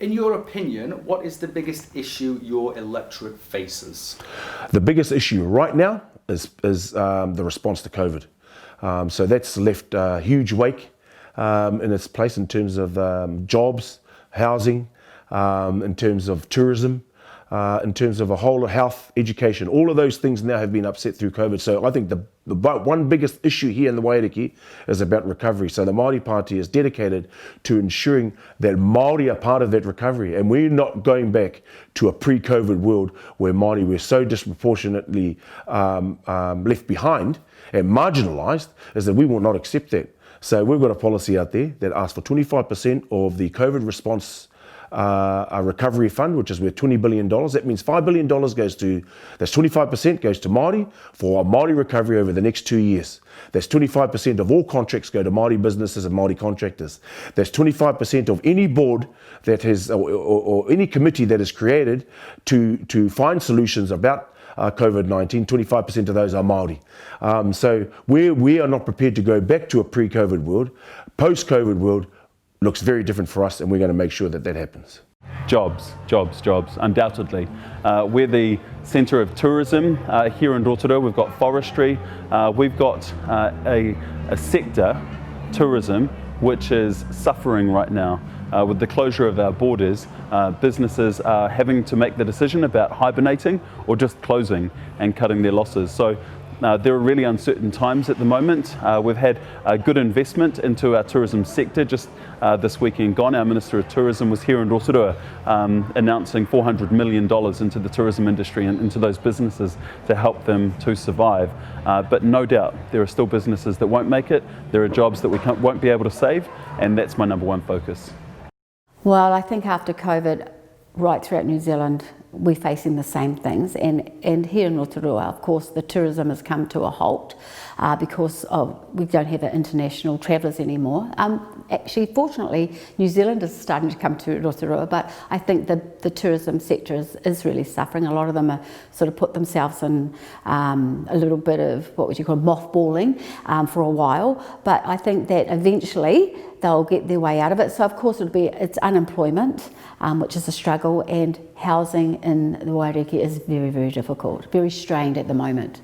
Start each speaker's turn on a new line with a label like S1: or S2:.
S1: In your opinion, what is the biggest issue your electorate faces?
S2: The biggest issue right now is the response to COVID. So that's left a huge wake in its place in terms of jobs, housing, in terms of tourism, in terms of a whole health, education. All of those things now have been upset through COVID. So I think the one biggest issue here in the Waiariki is about recovery. So the Māori Party is dedicated to ensuring that Māori are part of that recovery, and we're not going back to a pre-COVID world where Māori were so disproportionately left behind and marginalised, is that we will not accept that. So we've got a policy out there that asks for 25% of the COVID response a recovery fund, which is worth $20 billion. That means $5 billion goes to, that's 25% goes to Māori for a Māori recovery over the next 2 years. That's 25% of all contracts go to Māori businesses and Māori contractors. That's 25% of any board that has, or any committee that is created to find solutions about COVID-19, 25% of those are Māori. So we are not prepared to go back to a pre-COVID world. Post-COVID world looks very different for us, and we're going to make sure that that happens.
S3: Jobs, undoubtedly. We're the centre of tourism here in Rotorua. We've got forestry. We've got a sector, tourism, which is suffering right now. With the closure of our borders, businesses are having to make the decision about hibernating or just closing and cutting their losses. So there are really uncertain times at the moment. We've had a good investment into our tourism sector. Just this weekend gone, our Minister of Tourism was here in Rotorua announcing $400 million into the tourism industry and into those businesses to help them to survive. But no doubt, there are still businesses that won't make it. There are jobs that we won't be able to save, and that's my number one focus.
S4: Well, I think after COVID, right throughout New Zealand, we're facing the same things, and here in Rotorua, of course, the tourism has come to a halt because we don't have international travellers anymore. Actually, fortunately, New Zealand is starting to come to Rotorua, but I think the tourism sector is really suffering. A lot of them are sort of put themselves in a little bit of, what would you call, mothballing for a while, but I think that eventually they'll get their way out of it. So of course it's unemployment, which is a struggle, and housing in the Waiariki is very, very difficult, very strained at the moment.